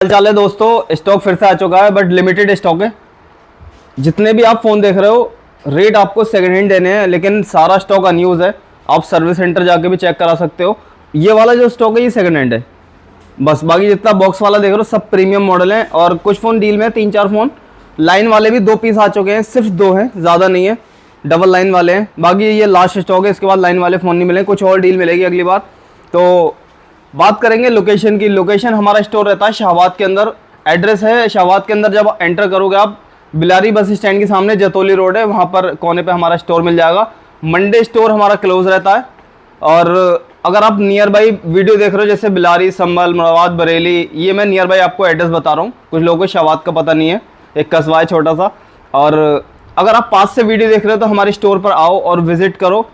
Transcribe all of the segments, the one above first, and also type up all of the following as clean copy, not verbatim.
चाल है दोस्तों, स्टॉक फिर से आ चुका है बट लिमिटेड स्टॉक है। जितने भी आप फ़ोन देख रहे हो रेट आपको सेकंड हैंड देने हैं, लेकिन सारा स्टॉक अनयूज है। आप सर्विस सेंटर जाके भी चेक करा सकते हो। ये वाला जो स्टॉक है ये सेकंड हैंड है बस। बाकी जितना बॉक्स वाला देख रहे हो सब प्रीमियम मॉडल हैं और कुछ फ़ोन डील में है, 3-4 फ़ोन। लाइन वाले भी 2 पीस आ चुके हैं, सिर्फ 2 हैं, ज़्यादा नहीं है, डबल लाइन वाले हैं। बाकी ये लास्ट स्टॉक है, इसके बाद लाइन वाले फ़ोन नहीं मिलेंगे, कुछ और डील मिलेगी अगली बार। तो बात करेंगे लोकेशन की। लोकेशन हमारा स्टोर रहता है शाहबाद के अंदर। एड्रेस है शाहबाद के अंदर, जब एंटर करोगे आप बिलारी बस स्टैंड के सामने जतोली रोड है, वहाँ पर कोने पे हमारा स्टोर मिल जाएगा। मंडे स्टोर हमारा क्लोज रहता है। और अगर आप नियर बाई वीडियो देख रहे हो जैसे बिलारी, संभल, मुरादाबाद, बरेली, ये मैं नियर बाई आपको एड्रेस बता रहा हूँ। कुछ लोगों को शाहबाद का पता नहीं है, एक कस्बा है छोटा सा। और अगर आप पास से वीडियो देख रहे हो तो हमारे स्टोर पर आओ और विजिट करो,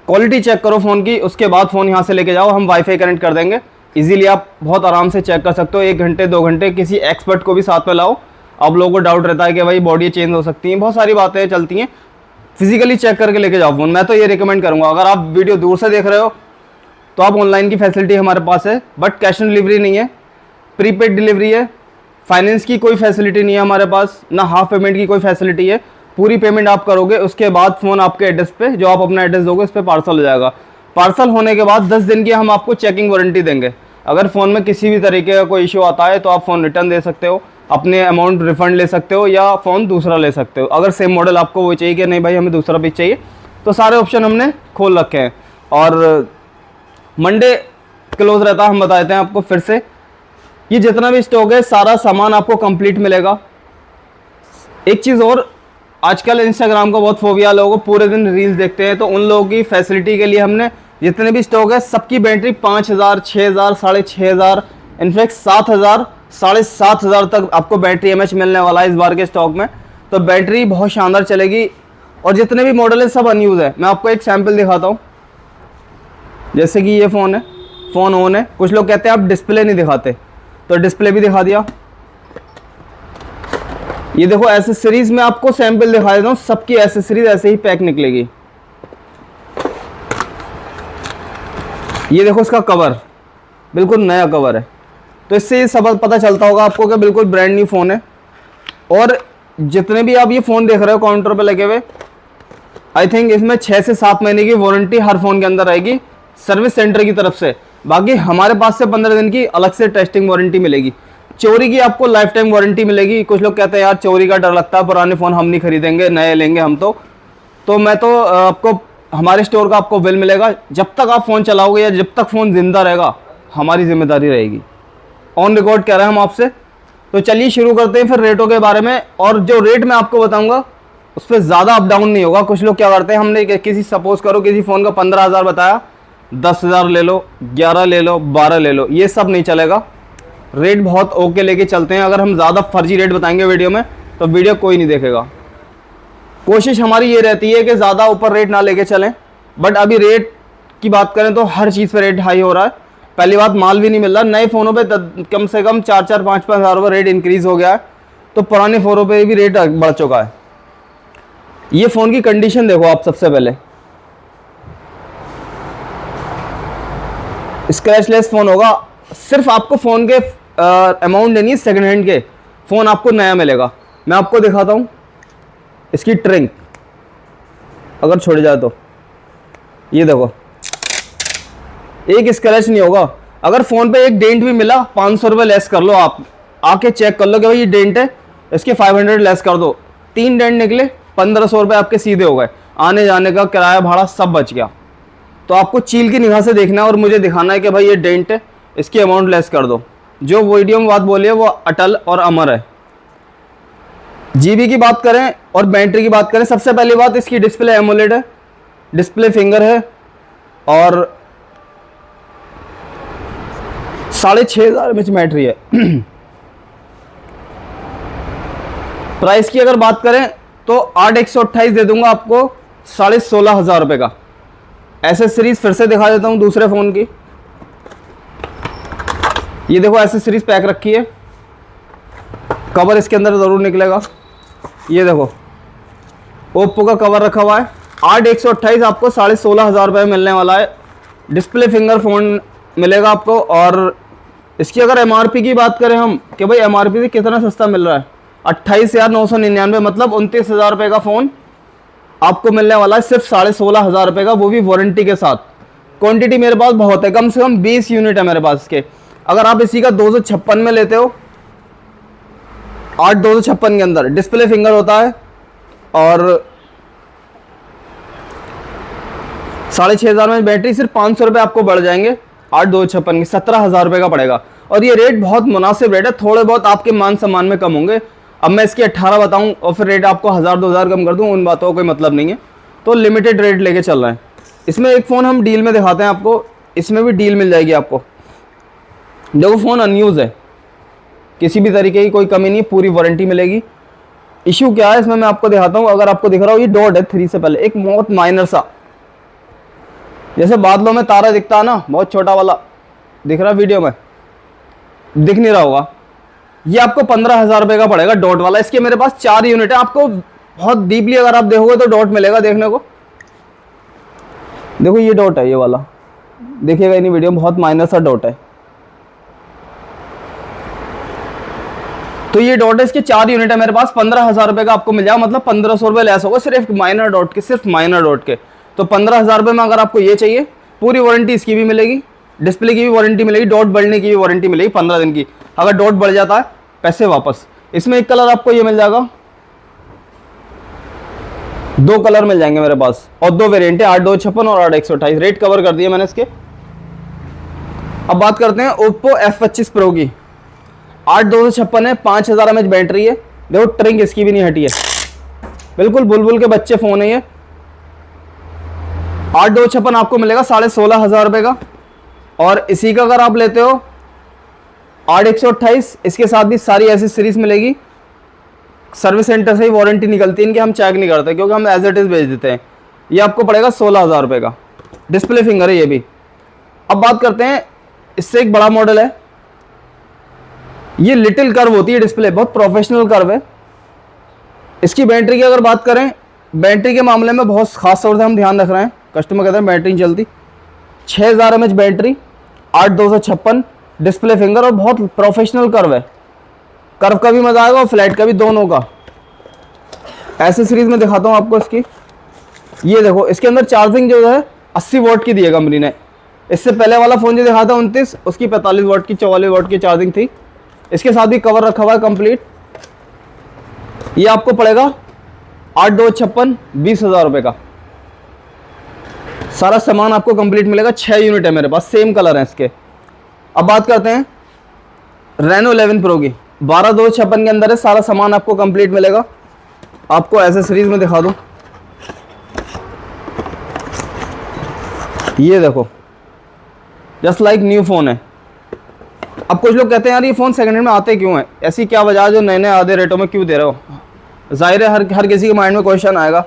क्वालिटी चेक करो फ़ोन की, उसके बाद फ़ोन यहाँ से लेके जाओ, हम वाईफाई कनेक्ट कर देंगे। इजीली आप बहुत आराम से चेक कर सकते हो, 1 घंटे 2 घंटे। किसी एक्सपर्ट को भी साथ में लाओ। अब लोगों को डाउट रहता है कि भाई बॉडी चेंज हो सकती है, बहुत सारी बातें चलती हैं। फिजिकली चेक करके लेके जाओ फ़ोन। मैं तो ये रिकमेंड करूँगा। अगर आप वीडियो दूर से देख रहे हो तो आप ऑनलाइन की फैसिलिटी हमारे पास है, बट कैश ऑन डिलीवरी नहीं है, प्रीपेड डिलीवरी है। फाइनेंस की कोई फैसिलिटी नहीं है हमारे पास, ना हाफ पेमेंट की कोई फैसिलिटी है। पूरी पेमेंट आप करोगे, उसके बाद फ़ोन आपके एड्रेस पे, जो आप अपना एड्रेस दोगे उस पर पार्सल हो जाएगा। पार्सल होने के बाद 10 दिन की हम आपको चेकिंग वारंटी देंगे। अगर फ़ोन में किसी भी तरीके का कोई इशू आता है तो आप फ़ोन रिटर्न दे सकते हो, अपने अमाउंट रिफ़ंड ले सकते हो, या फ़ोन दूसरा ले सकते हो। अगर सेम मॉडल आपको वो चाहिए कि नहीं भाई हमें दूसरा भी चाहिए, तो सारे ऑप्शन हमने खोल रखे हैं। और मंडे क्लोज रहता है, हम बता देते हैं आपको फिर से। ये जितना भी स्टॉक है सारा सामान आपको कंप्लीट मिलेगा। एक चीज़ और, आजकल इंस्टाग्राम का बहुत फोबिया, लोगों को पूरे दिन रील्स देखते हैं, तो उन लोगों की फैसिलिटी के लिए हमने जितने भी स्टॉक है सबकी बैटरी 5000, 6000, 6500, इनफैक्ट 7000, 7500 तक आपको बैटरी एमएच मिलने वाला है इस बार के स्टॉक में। तो बैटरी बहुत शानदार चलेगी। और जितने भी मॉडल है सब अनयूज है। मैं आपको एक सैम्पल दिखाता हूँ। जैसे कि ये फ़ोन है, फ़ोन ऑन है। कुछ लोग कहते हैं आप डिस्प्ले नहीं दिखाते, तो डिस्प्ले भी दिखा दिया। ये देखो एसेसरीज में आपको सैंपल दिखा देता हूँ, सबकी एसेसरीज ऐसे ही पैक निकलेगी। ये देखो इसका कवर, बिल्कुल नया कवर है। तो इससे ये सब पता चलता होगा आपको कि बिल्कुल ब्रांड न्यू फ़ोन है। और जितने भी आप ये फ़ोन देख रहे हो काउंटर पे लगे हुए, आई थिंक इसमें 6 से 7 महीने की वारंटी हर फ़ोन के अंदर रहेगी सर्विस सेंटर की तरफ से। बाकी हमारे पास से 15 दिन की अलग से टेस्टिंग वारंटी मिलेगी। चोरी की आपको लाइफ टाइम वारंटी मिलेगी। कुछ लोग कहते हैं यार चोरी का डर लगता है, पुराने फ़ोन हम नहीं खरीदेंगे, नए लेंगे हम तो मैं तो आपको हमारे स्टोर का आपको बिल मिलेगा। जब तक आप फ़ोन चलाओगे या जब तक फ़ोन ज़िंदा रहेगा हमारी जिम्मेदारी रहेगी। ऑन रिकॉर्ड कह रहे हैं हम आपसे। तो चलिए शुरू करते हैं फिर रेटों के बारे में। और जो रेट मैं आपको बताऊँगा उस पर ज़्यादा अप डाउन नहीं होगा। कुछ लोग क्या करते हैं, हमने किसी सपोज़ करो किसी फ़ोन का 15,000 बताया, 10,000 ले लो, 11 ले लो, 12 ले लो, ये सब नहीं चलेगा। रेट बहुत ओके लेके चलते हैं। अगर हम ज़्यादा फर्जी रेट बताएंगे वीडियो में तो वीडियो कोई नहीं देखेगा। कोशिश हमारी ये रहती है कि ज़्यादा ऊपर रेट ना लेके चलें। बट अभी रेट की बात करें तो हर चीज़ पे रेट हाई हो रहा है। पहली बात, माल भी नहीं मिल रहा। नए फ़ोनों पे कम से कम 4-4, 5-5 हज़ार रुपये रेट इंक्रीज़ हो गया है। तो पुराने फ़ोनों पे भी रेट बढ़ चुका है। ये फ़ोन की कंडीशन देखो आप। सबसे पहले स्क्रैचलेस फ़ोन होगा। सिर्फ आपको फ़ोन के अमाउंट देनी है सेकंड हैंड के, फ़ोन आपको नया मिलेगा। मैं आपको दिखाता हूँ इसकी ट्रिंक, अगर छोड़ जाए तो ये देखो, एक स्क्रैच नहीं होगा। अगर फ़ोन पे एक डेंट भी मिला 500 रुपये लेस कर लो। आप आके चेक कर लो कि भाई ये डेंट है, इसके 500 लेस कर दो। 3 डेंट निकले, 1500 रुपये आपके सीधे हो गए। आने जाने का किराया भाड़ा सब बच गया। तो आपको चील की निगाह से देखना है और मुझे दिखाना है कि भाई ये डेंट है, इसकी अमाउंट लेस कर दो। जो वीडियो में बात बोली है वो अटल और अमर है। जीबी की बात करें और बैटरी की बात करें, सबसे पहली बात इसकी डिस्प्ले एमोलेड है, डिस्प्ले फिंगर है और 6500 mAh बैटरी है। प्राइस की अगर बात करें तो 8/128 दे दूंगा आपको 16,500 रुपये का। एसेसरीज फिर से दिखा देता हूँ दूसरे फ़ोन की। ये देखो एसेसरीज पैक रखी है, कवर इसके अंदर ज़रूर निकलेगा। ये देखो ओप्पो का कवर रखा हुआ है। 8/128 आपको 16,500 रुपये मिलने वाला है। डिस्प्ले फिंगर फ़ोन मिलेगा आपको और इसकी अगर MRP की बात करें हम कि भाई MRP से कितना सस्ता मिल रहा है, 28,999, मतलब 29,000 रुपये का फ़ोन आपको मिलने वाला है सिर्फ 16,500 रुपये का, वो भी वारंटी के साथ। क्वांटिटी मेरे पास बहुत है, कम से कम 20 यूनिट है मेरे पास इसके। अगर आप इसी का 256 में लेते हो, 8/256 के अंदर डिस्प्ले फिंगर होता है और 6,500 में बैटरी, सिर्फ 500 रुपये आपको बढ़ जाएंगे। 8/256 की 17,000 रुपये का पड़ेगा। और ये रेट बहुत मुनासिब रेट है, थोड़े बहुत आपके मान सम्मान में कम होंगे। अब मैं इसके 18 बताऊं और फिर रेट आपको 1,000-2,000 कम कर दूं, उन बातों का कोई मतलब नहीं है। तो लिमिटेड रेट लेके चल रहे हैं। इसमें एक फ़ोन हम डील में दिखाते हैं आपको, इसमें भी डील मिल जाएगी आपको। देखो फ़ोन अनयूज़ है, किसी भी तरीके की कोई कमी नहीं, पूरी वारंटी मिलेगी। इशू क्या है इसमें मैं आपको दिखाता हूँ। अगर आपको दिख रहा हो ये डॉट है 3 से पहले, एक बहुत माइनर सा, जैसे बादलों में तारा दिखता है ना, बहुत छोटा वाला दिख रहा है, वीडियो में दिख नहीं रहा होगा। ये आपको 15,000 रुपये का पड़ेगा डॉट वाला। इसके मेरे पास 4 यूनिट है। आपको बहुत डीपली अगर आप देखोगे तो डॉट मिलेगा देखने को। देखो ये डॉट है, ये वाला देखिएगा नहीं वीडियो में, बहुत माइनर सा डॉट है। तो ये डॉट है, इसके 4 यूनिट है मेरे पास। 15,000 रुपये का आपको मिल जाएगा, मतलब 1,500 रुपये लेस होगा सिर्फ माइनर डॉट के, सिर्फ माइनर डॉट के। तो 15,000 रुपये में अगर आपको ये चाहिए, पूरी वारंटी इसकी भी मिलेगी, डिस्प्ले की भी वारंटी मिलेगी, डॉट बढ़ने की भी वारंटी मिलेगी 15 दिन की। अगर डॉट बढ़ जाता है पैसे वापस। इसमें एक कलर आपको ये मिल जाएगा, 2 कलर मिल जाएंगे मेरे पास और 2 वेरिएंट है, 8/256 और 8/128। रेट कवर कर दिए मैंने इसके। अब बात करते हैं Oppo F25 Pro की। 8/256 है, 5,000 mAh बैटरी है। देखो ट्रिंग इसकी भी नहीं हटी है, बिल्कुल बुलबुल के बच्चे फ़ोन है ये। 8/256 आपको मिलेगा 16,500 रुपये का। और इसी का अगर आप लेते हो 8/128, इसके साथ भी सारी ऐसी सीरीज मिलेगी। सर्विस सेंटर से ही वारंटी निकलती है इनकी, हम चेक नहीं करते क्योंकि हम एज इट इज़ भेज देते हैं। ये आपको पड़ेगा 16,000 रुपये का, डिस्प्ले फिंगर है ये भी। अब बात करते हैं, इससे एक बड़ा मॉडल है, ये लिटिल कर्व होती है डिस्प्ले, बहुत प्रोफेशनल कर्व है। इसकी बैटरी की अगर बात करें, बैटरी के मामले में बहुत खास तौर से हम ध्यान रख रहे हैं। कस्टमर कहते हैं बैटरी नहीं चलती। 6,000 mAh बैटरी, 8/256, डिस्प्ले फिंगर और बहुत प्रोफेशनल कर्व है। कर्व का भी मजा आएगा और फ्लैट का भी, दोनों का। ऐसे सीरीज में दिखाता हूँ आपको इसकी। ये देखो इसके अंदर चार्जिंग जो है 80 वाट की दी है कंपनी ने। इससे पहले वाला फ़ोन जो दिखा था 29, उसकी 45 वाट की, 44 वाट की चार्जिंग थी। इसके साथ भी कवर रखा हुआ है कंप्लीट। ये आपको पड़ेगा 8/256, 20,000 रुपये का। सारा सामान आपको कंप्लीट मिलेगा। 6 यूनिट है मेरे पास, सेम कलर है इसके। अब बात करते हैं Reno 11 Pro की। 12/256 के अंदर है, सारा सामान आपको कंप्लीट मिलेगा। आपको ऐसे सीरीज में दिखा दूं, ये देखो जस्ट लाइक न्यू फ़ोन है। अब कुछ लोग कहते हैं यार ये फ़ोन सेकंड हैंड में आते क्यों हैं, ऐसी क्या वजह जो नए नए आधे रेटों में क्यों दे रहे हो। जाहिर है हर किसी के माइंड में क्वेश्चन आएगा।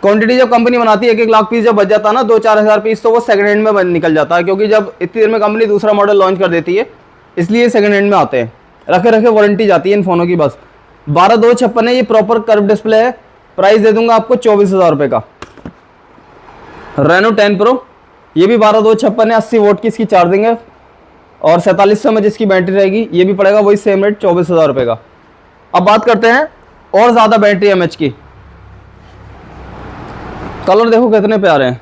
क्वांटिटी जब कंपनी बनाती है 1-1 लाख पीस जब बच जाता है ना, 2-4 हज़ार पीस, तो वो सेकंड हैंड में निकल जाता है। क्योंकि जब इतनी देर में कंपनी दूसरा मॉडल लॉन्च कर देती है, इसलिए सेकंड हैंड में आते हैं। रखे रखे वारंटी जाती है इन फ़ोनों की बस। 12/256 है, ये प्रॉपर कर्व डिस्प्ले है। प्राइस दे दूंगा आपको 24,000 रुपये का। Reno 10 Pro, ये भी 12/256 है, 80 वाट की इसकी चार्जिंग है और 4700 mAh इसकी बैटरी रहेगी। ये भी पड़ेगा वही सेम रेट, 24,000 रुपये का। अब बात करते हैं और ज़्यादा बैटरी एमएच की। कलर देखो कितने प्यारे हैं।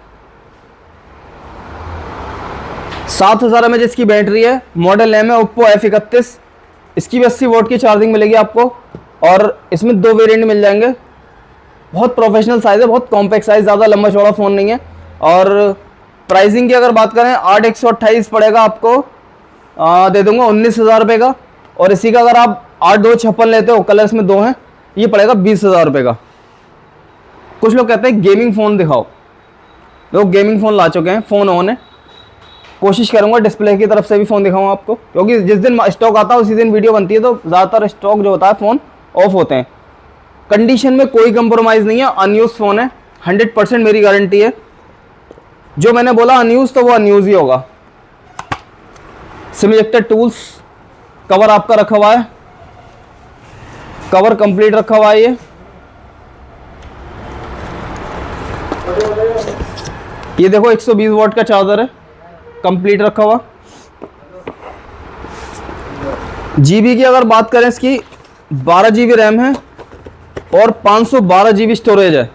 7,000 mAh इसकी बैटरी है। मॉडल नेम है Oppo F31। इसकी भी 80 वाट की चार्जिंग मिलेगी आपको और इसमें 2 वेरिएंट मिल जाएंगे। बहुत प्रोफेशनल साइज़ है, बहुत कॉम्पैक्ट साइज़, ज़्यादा लंबा चौड़ा फ़ोन नहीं है। और प्राइसिंग की अगर बात करें, 8/128 पड़ेगा आपको, दे दूंगा 19,000 रुपये का। और इसी का अगर आप 8/256 लेते हो, कलर्स में 2 हैं, ये पड़ेगा 20,000 रुपये का। कुछ लोग कहते हैं गेमिंग फ़ोन दिखाओ, लोग गेमिंग फ़ोन ला चुके हैं, फ़ोन ऑन है। कोशिश करूंगा डिस्प्ले की तरफ से भी फ़ोन दिखाऊँ आपको, क्योंकि जिस दिन स्टॉक आता है उसी दिन वीडियो बनती है, तो ज़्यादातर स्टॉक जो होता है फ़ोन ऑफ होते हैं। कंडीशन में कोई कंप्रोमाइज़ नहीं है, अनयूज़ फ़ोन है, 100% मेरी गारंटी है। जो मैंने बोला अनयूज़, तो वो अनयूज़ ही होगा। सिम इजेक्टर टूल्स, कवर आपका रखा हुआ है, कवर कंप्लीट रखा हुआ है। ये देखो 120 वाट का चार्जर है, कंप्लीट रखा हुआ। GB की अगर बात करें, इसकी 12 GB रैम है और 512 GB स्टोरेज है।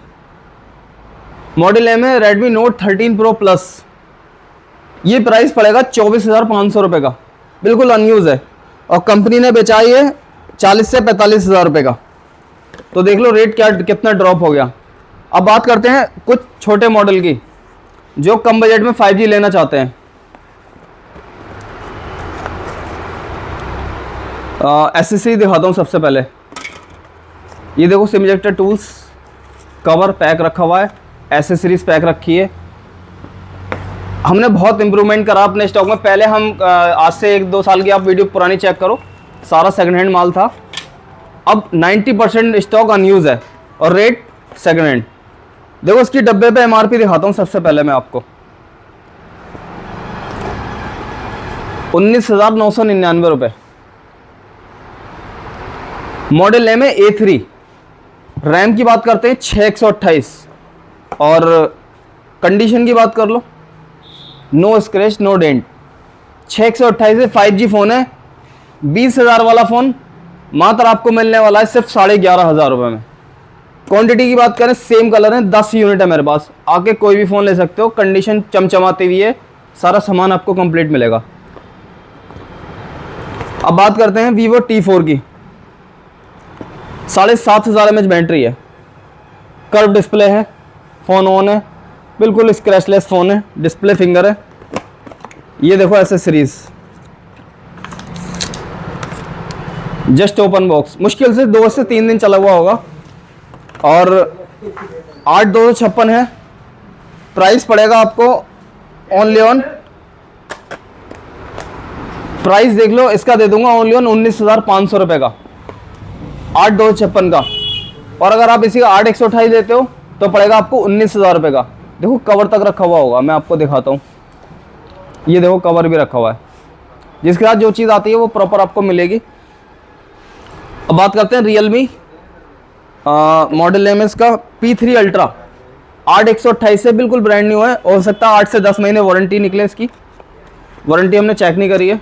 मॉडल एम है Redmi Note 13 Pro Plus। ये प्राइस पड़ेगा 24,500 रुपये का, बिल्कुल अनयूज है और कंपनी ने बेचा है 40 से 45,000 रुपये का। तो देख लो रेट क्या कितना ड्रॉप हो गया। अब बात करते हैं कुछ छोटे मॉडल की जो कम बजट में 5G लेना चाहते हैं। एसेसरी दिखाता हूँ सबसे पहले। ये देखो SIM ejector tools, cover pack रखा हुआ है, एसेसरीज पैक रखी है। हमने बहुत इंप्रूवमेंट करा अपने स्टॉक में। पहले हम आज से 1-2 साल की आप वीडियो पुरानी चेक करो, सारा सेकंड हैंड माल था। अब 90% स्टॉक अनयूज है और रेट सेकंड हैंड। देखो इसकी डब्बे पे MRP दिखाता हूँ सबसे पहले मैं आपको। 19,999 रुपये। मॉडल नेम है A3। रैम की बात करते हैं 6/128 और कंडीशन की बात कर लो, नो स्क्रैच नो डेंट। 6/128 है, 5G फ़ोन है। 20,000 वाला फ़ोन मात्र आपको मिलने वाला है सिर्फ 11,500 रुपये में। क्वांटिटी की बात करें, सेम कलर है, 10 यूनिट है मेरे पास। आके कोई भी फ़ोन ले सकते हो। कंडीशन चमचमाती हुई है, सारा सामान आपको कंप्लीट मिलेगा। अब बात करते हैं Vivo T4 की। 7,500 mAh बैटरी है, कर्व डिस्प्ले है, फ़ोन ऑन है, बिल्कुल स्क्रैचलेस फ़ोन है, डिस्प्ले फिंगर है। ये देखो एसेसरीज, जस्ट ओपन बॉक्स। मुश्किल से 2 से 3 दिन चला हुआ होगा और 8,256 है। प्राइस पड़ेगा आपको ओनली ऑन, प्राइस देख लो इसका दे दूंगा ओनली ऑन 19,500 रुपये का, 8,256 का। और अगर आप इसी का 8/128 लेते हो तो पड़ेगा आपको 19,000 रुपये का। देखो कवर तक रखा हुआ होगा, मैं आपको दिखाता हूँ। ये देखो कवर भी रखा हुआ है, जिसके साथ जो चीज़ आती है वो प्रॉपर आपको मिलेगी। अब बात करते हैं रियलमी। मॉडल नेम है इसका P3 अल्ट्रा। 8/128 से बिल्कुल ब्रांड न्यू है। हो सकता है 8 से 10 महीने वारंटी निकले इसकी। वारंटी हमने चेक नहीं करी है।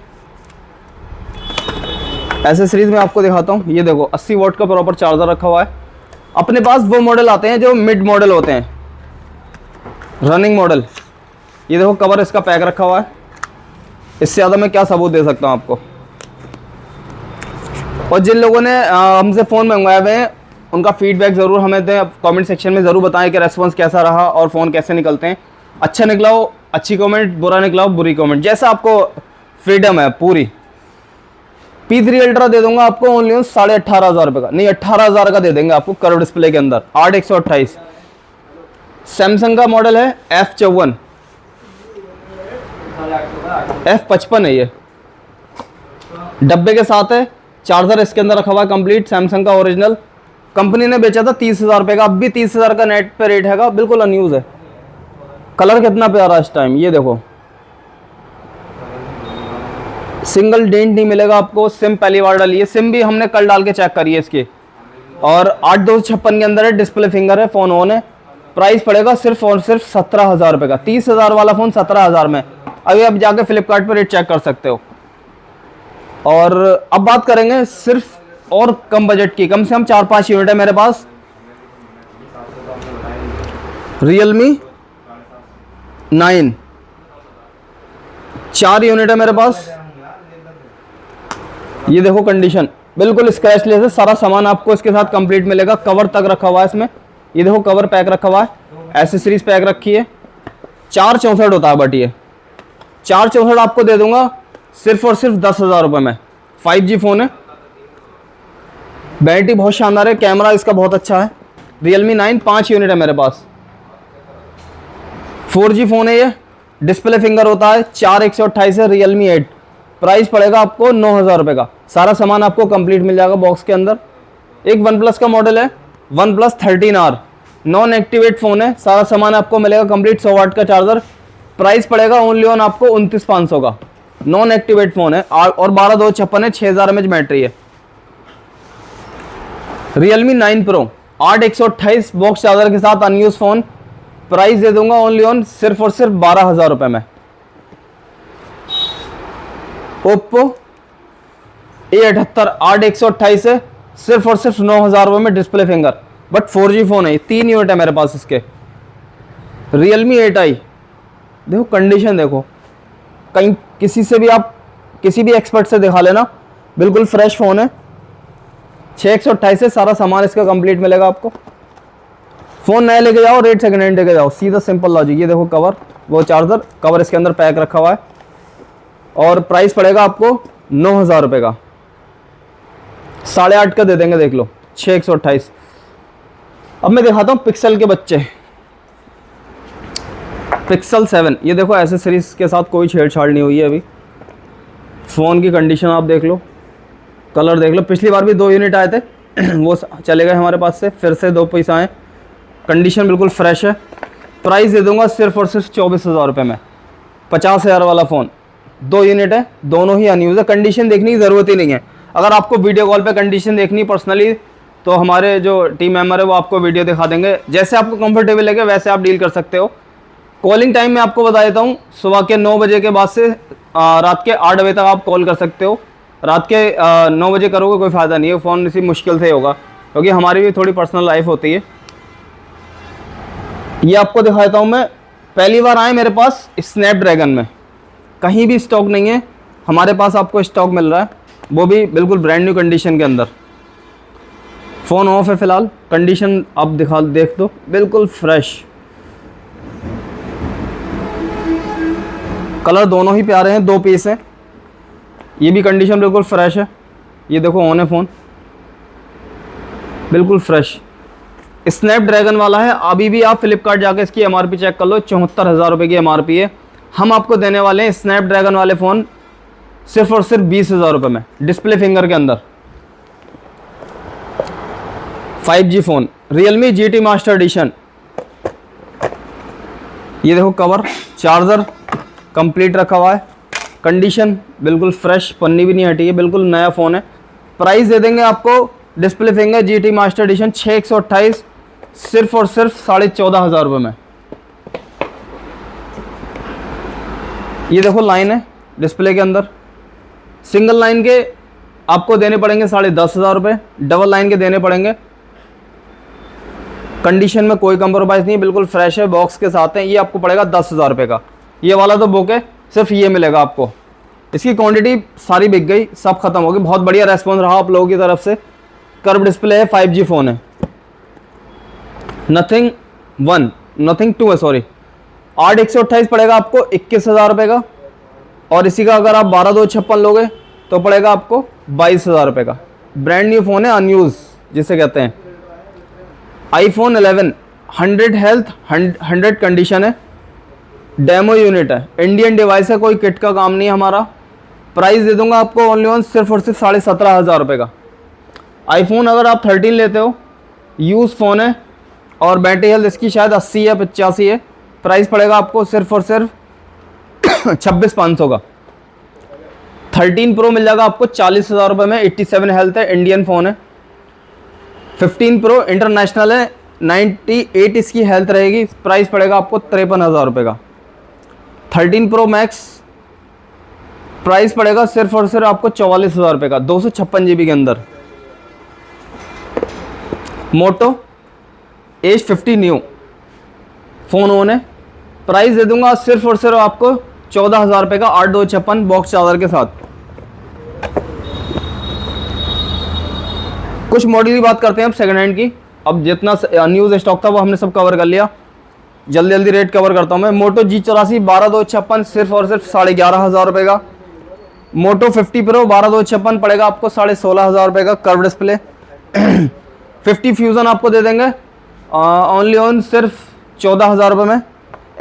एसेसरीज में आपको दिखाता हूँ। ये देखो 80 वॉट का प्रॉपर चार्जर रखा हुआ है। अपने पास वो मॉडल आते हैं जो मिड मॉडल होते हैं, रनिंग मॉडल। ये देखो कवर इसका पैक रखा हुआ है। इससे ज़्यादा मैं क्या सबूत दे सकता हूँ आपको। और जिन लोगों ने हमसे फ़ोन मंगवाए हुए हैं उनका फीडबैक ज़रूर हमें दें, कमेंट सेक्शन में ज़रूर बताएं कि रेस्पॉन्स कैसा रहा और फ़ोन कैसे निकलते हैं। अच्छा निकला हो अच्छी कमेंट, बुरा निकला हो बुरी कमेंट, जैसा आपको फ्रीडम है पूरी। P3 अल्ट्रा दे दूंगा आपको ओनली 18,500 रुपये का, नहीं 18,000 का दे देंगे आपको कर्व डिस्प्ले के अंदर, 8/128। सैमसंग का मॉडल है F54, F55 है ये। डब्बे के साथ है, चार्जर इसके अंदर रखा हुआ है कंप्लीट, सैमसंग का ओरिजिनल। कंपनी ने बेचा था 30,000 रुपये का, अब भी 30,000 का नेट पे रेट हैगा, बिल्कुल अनयूज है। कलर कितना प्यारा इस टाइम, ये देखो सिंगल डेंट नहीं मिलेगा आपको। सिम पहली बार डाली है, सिम भी हमने कल डाल के चेक करी है इसकी। और 8/256 के अंदर है, डिस्प्ले फिंगर है, फ़ोन ऑन है। प्राइस पड़ेगा सिर्फ और सिर्फ 17,000 रुपये का। 30,000 वाला फ़ोन 17,000 में। अभी आप जाके फ्लिपकार्ट पर रेट चेक कर सकते हो। और अब बात करेंगे सिर्फ और कम बजट की, कम से कम 4-5 यूनिट है मेरे पास। Realme 9 4 यूनिट है मेरे पास। ये देखो कंडीशन बिल्कुल स्क्रैचलेस है, सारा सामान आपको इसके साथ कंप्लीट मिलेगा। कवर तक रखा हुआ है इसमें, ये देखो कवर पैक रखा हुआ है, एसेसरीज पैक रखी है। 464 होता है बट ये 464 आपको दे दूंगा सिर्फ और सिर्फ 10,000 रुपये में। 5G फ़ोन है, बैटरी बहुत शानदार है, कैमरा इसका बहुत अच्छा है। Realme 9 5 यूनिट है मेरे पास। 4G फ़ोन है ये, डिस्प्ले फिंगर होता है, 4/128 है। Realme 8 प्राइस पड़ेगा आपको 9,000 रुपये का। सारा सामान आपको कंप्लीट मिल जाएगा बॉक्स के अंदर। एक OnePlus का मॉडल है, OnePlus 13R, non activate phone है, सारा सामान आपको मिलेगा कंप्लीट। 100 वाट का चार्जर। प्राइस पड़ेगा ओनली ऑन आपको 29,500 का। नॉन एक्टिवेट फ़ोन है और 12/256 है, 6,000 mAh बैटरी है। Realme 9 Pro 8/128 बॉक्स चार्जर के साथ अनयूज फ़ोन। प्राइस दे दूंगा ओनली ऑन सिर्फ और सिर्फ 12,000 रुपये में। Oppo A78 है, सिर्फ और सिर्फ 9,000 रुपये में display finger, but 4G phone है। ये 3 यूनिट है मेरे पास इसके। Realme 8i, देखो कंडीशन देखो, कहीं किसी से भी आप किसी भी एक्सपर्ट से दिखा लेना, बिल्कुल फ्रेश फ़ोन है। 6/128 से सारा सामान इसका कंप्लीट मिलेगा आपको। फ़ोन नया लेके जाओ, रेट सेकंड हैंड लेके जाओ, सीधा सिंपल लॉजिक। ये देखो कवर, वो चार्जर कवर इसके अंदर पैक रखा हुआ है, और प्राइस पड़ेगा आपको 9,000 रुपये का। 8.5 का दे देंगे, देख लो 6/128। अब मैं दिखाता हूँ पिक्सल के बच्चे, पिक्सल 7। ये देखो एसेसरीज के साथ कोई छेड़छाड़ नहीं हुई है अभी। फ़ोन की कंडीशन आप देख लो, कलर देख लो। पिछली बार भी 2 यूनिट आए थे वो चले गए हमारे पास से, फिर से 2 पैसा आए। कंडीशन बिल्कुल फ्रेश है। प्राइस दे दूंगा सिर्फ और सिर्फ 24,000 रुपये में। 50,000 वाला फ़ोन, 2 यूनिट है, दोनों ही अनयूज़ है। कंडीशन देखने की ज़रूरत ही नहीं है। अगर आपको वीडियो कॉल पे कंडीशन देखनी पर्सनली, तो हमारे जो टीम मेंबर है वो आपको वीडियो दिखा देंगे। जैसे आपको कंफर्टेबल लगे वैसे आप डील कर सकते हो। कॉलिंग टाइम में आपको बता देता हूँ, सुबह के 9 बजे के बाद से रात के 8 बजे तक आप कॉल कर सकते हो। रात के 9 बजे करोगे कोई फ़ायदा नहीं है, फ़ोन इसी मुश्किल से होगा, क्योंकि हमारी भी थोड़ी पर्सनल लाइफ होती है। ये आपको दिखाता हूँ मैं, पहली बार आए मेरे पास स्नैपड्रैगन में, कहीं भी स्टॉक नहीं है, हमारे पास आपको स्टॉक मिल रहा है, वो भी बिल्कुल ब्रांड न्यू कंडीशन के अंदर। फ़ोन ऑफ है फ़िलहाल, कंडीशन आप देख दो, बिल्कुल फ्रेश। कलर दोनों ही प्यारे हैं, 2 पीस हैं। ये भी कंडीशन बिल्कुल फ्रेश है। ये देखो ऑन है फ़ोन, बिल्कुल फ्रेश। स्नैपड्रैगन वाला है। अभी भी आप फ्लिपकार्ट जाके इसकी MRP चेक कर लो, 74,000 रुपये की MRP है। हम आपको देने वाले हैं स्नैपड्रैगन वाले फ़ोन सिर्फ और सिर्फ 20,000 रुपये में, डिस्प्ले फिंगर के अंदर। 5G phone, Realme GT master addition. ये देखो कवर, चार्जर कंप्लीट रखा हुआ है। कंडीशन बिल्कुल फ्रेश, पन्नी भी नहीं हटी है, बिल्कुल नया फ़ोन है। प्राइस दे देंगे आपको display finger GT master addition 6/128 सिर्फ और सिर्फ 14,500 रुपये में। ये देखो लाइन है डिस्प्ले के अंदर। सिंगल लाइन के आपको देने पड़ेंगे 10,500 रुपये, डबल लाइन के देने पड़ेंगे। कंडीशन में कोई कंप्रोमाइज़ नहीं, बिल्कुल फ्रेश है, बॉक्स के साथ है। ये आपको पड़ेगा 10,000 रुपये का। ये वाला तो बुक है, सिर्फ ये मिलेगा आपको। इसकी क्वांटिटी सारी बिक गई, सब खत्म हो गई। बहुत बढ़िया रेस्पॉन्स रहा आप लोगों की तरफ से। कर्व डिस्प्ले है, 5G फ़ोन है, नथिंग 1 नथिंग 2 है, सॉरी। 8/128 पड़ेगा आपको 21,000 रुपये का, और इसी का अगर आप 12/256 लोगे तो पड़ेगा आपको 22,000 रुपये का। ब्रांड न्यू फ़ोन है, अनयूज़ जिसे कहते हैं। iPhone 11 100 हेल्थ 100 कंडीशन है, डेमो यूनिट है, इंडियन डिवाइस है, कोई किट का काम नहीं है हमारा। प्राइस दे दूंगा आपको ओनली ऑन सिर्फ और सिर्फ 17,500 रुपये का। आईफोन अगर आप 13 लेते हो, यूज़ फ़ोन है, और बैटरी हेल्थ इसकी शायद 80 या 85 है। प्राइस पड़ेगा आपको सिर्फ और सिर्फ 26,500 का। 13 प्रो मिल जाएगा आपको 40,000 रुपये में, 87 हेल्थ है, इंडियन फ़ोन है। 15 प्रो इंटरनेशनल है, 98 इसकी हेल्थ रहेगी। प्राइस पड़ेगा आपको 53,000 रुपये का। 13 प्रो मैक्स प्राइस पड़ेगा सिर्फ और सिर्फ आपको 44,000 रुपये का, 256 GB के अंदर। Moto Edge 50 new phone on है। प्राइस दे दूंगा सिर्फ और सिर्फ आपको 14,000 रुपये का, 8/256 बॉक्स चार्जर के साथ। कुछ मॉडल की बात करते हैं अब सेकंड हैंड की। अब जितना न्यूज़ स्टॉक था वो हमने सब कवर कर लिया। जल्दी जल्दी रेट कवर करता हूँ मैं। मोटो G84 12/256 सिर्फ और सिर्फ 11,500 रुपये का। मोटो 50 प्रो 12/256 पड़ेगा आपको 16,500 रुपये का, कर्व डिस्प्ले। 50 फ्यूज़न आपको दे देंगे ओनली ऑन सिर्फ 14,000 रुपये में।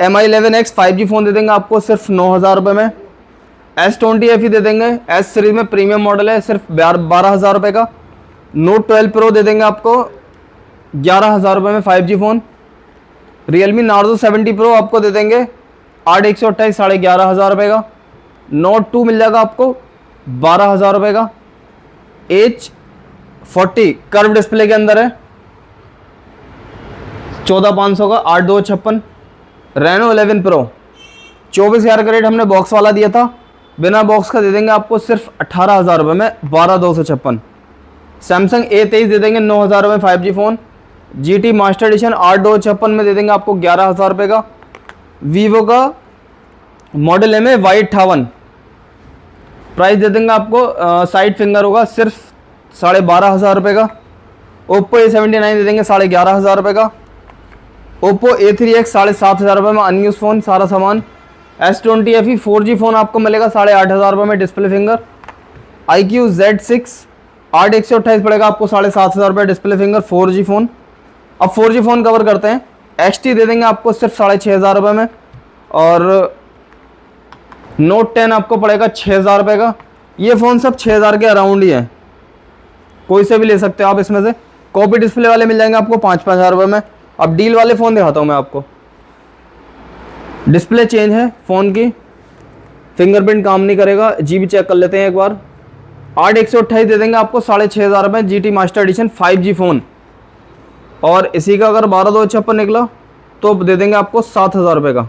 Mi11X 5G फ़ोन दे देंगे आपको सिर्फ 9,000 रुपये में। S20 FE दे देंगे, S सीरीज़ में प्रीमियम मॉडल है, सिर्फ 12,000 रुपये का। Note 12 प्रो दे देंगे आपको 11,000 रुपये में, 5G phone. Realme Narzo 70 pro आपको दे देंगे 8/128 11,500 रुपये का। Note 2 मिल जाएगा आपको 12,000 रुपये का। H40 कर्व डिस्प्ले के अंदर है, 14,500 का, 8/256। Reno 11 प्रो 24,000 का रेट हमने बॉक्स वाला दिया था, बिना बॉक्स का दे देंगे आपको सिर्फ 18,000 रुपये में 12,256। सैमसंग A23 दे देंगे 9,000 रुपये 5G phone. GT master addition 8,256 में दे देंगे आपको 11,000 रुपये का। वीवो का मॉडल M है Y58, प्राइस दे देंगे आपको साइड फिंगर होगा सिर्फ 12,500 रुपये का। ओप्पो A79 दे देंगे 11,500 रुपये का। ओप्पो A3X 7,500 रुपये में अनयूज फ़ोन सारा सामान। S20 FE 4G फ़ोन आपको मिलेगा 8,500 रुपये में डिस्प्ले फिंगर। iQOO Z6 8/128 पड़ेगा आपको 7,500 रुपये डिस्प्ले फिंगर 4G फ़ोन। अब 4G फ़ोन कवर करते हैं। XT दे देंगे आपको सिर्फ 6,500 रुपये में, और Note 10 आपको पड़ेगा 6,000 रुपये का। ये फ़ोन सब 6,000 के अराउंड ही है, कोई से भी ले सकते हो आप इसमें से। कॉपी डिस्प्ले वाले मिल जाएंगे आपको 5,000 रुपये में। अब डील वाले फ़ोन दिखाता हूँ मैं आपको। डिस्प्ले चेंज है फ़ोन की, फिंगरप्रिंट काम नहीं करेगा, GB चेक कर लेते हैं एक बार। 8/128 दे देंगे आपको 6,500 रुपये GT master addition 5G phone, और इसी का अगर 12,256 निकला तो दे देंगे आपको 7,000 रुपये का।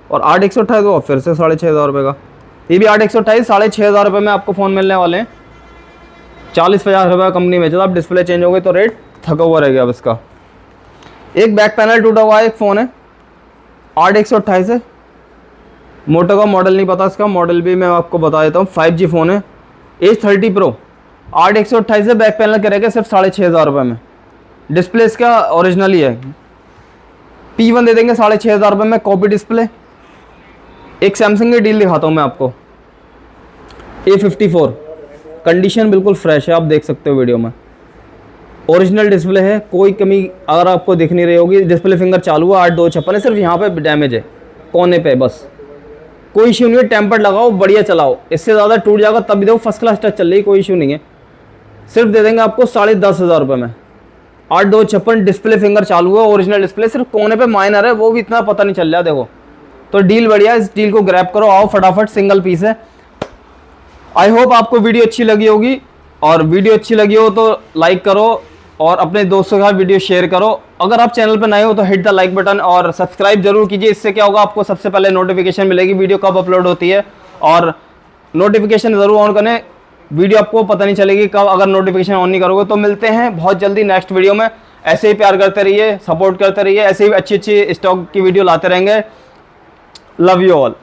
और 8/128 को फिर से 6,500 रुपये का। ये भी 8/128 6,500 रुपये में आपको फ़ोन मिलने वाले हैं। 40-50 रुपये कंपनी बेचा था, अब डिस्प्ले चेंज हो गई तो रेट थका हुआ रह गया अब इसका। एक बैक पैनल टूटा हुआ है, एक फ़ोन है 8/128 है। मोटो का मॉडल नहीं पता, इसका मॉडल भी मैं आपको बता देता हूँ। 5G फ़ोन है A30 Pro 8/128 है। बैक पैनल करेगा सिर्फ 6,500 रुपये में। डिस्प्ले इसका ओरिजिनल ही है। P1 दे देंगे 6,500 रुपये में कॉपी डिस्प्ले। एक सैमसंग की डील दिखाता हूँ मैं आपको। A54 कंडीशन बिल्कुल फ्रेश है, आप देख सकते हो वीडियो में। ओरिजिनल डिस्प्ले है, कोई कमी अगर आपको दिख नहीं रही होगी। डिस्प्ले फिंगर चालू है, 8/256 है, सिर्फ यहाँ पे डैमेज है कोने पे, बस कोई इशू नहीं है। टेम्पर्ड लगाओ, बढ़िया चलाओ, इससे ज़्यादा टूट जाएगा तब भी देखो फर्स्ट क्लास टच चल रही, कोई इशू नहीं है। सिर्फ दे देंगे आपको 10,500 रुपये में। 8/256 डिस्प्ले फिंगर चालू है, ओरिजिनल डिस्प्ले, सिर्फ कोने पे माइनर है, वो भी इतना पता नहीं चल रहा देखो। तो डील बढ़िया, इस डील को ग्रैब करो, आओ फटाफट, सिंगल पीस है। आई होप आपको वीडियो अच्छी लगी होगी, और वीडियो अच्छी लगी हो तो लाइक करो और अपने दोस्तों के साथ वीडियो शेयर करो। अगर आप चैनल पर नए हो तो हिट द लाइक बटन और सब्सक्राइब जरूर कीजिए। इससे क्या होगा, आपको सबसे पहले नोटिफिकेशन मिलेगी वीडियो कब अपलोड होती है, और नोटिफिकेशन ज़रूर ऑन करें, वीडियो आपको पता नहीं चलेगी कब अगर नोटिफिकेशन ऑन नहीं करोगे। तो मिलते हैं बहुत जल्दी नेक्स्ट वीडियो में। ऐसे ही प्यार करते रहिए, सपोर्ट करते रहिए, ऐसे ही अच्छी अच्छी स्टॉक की वीडियो लाते रहेंगे। Love you all.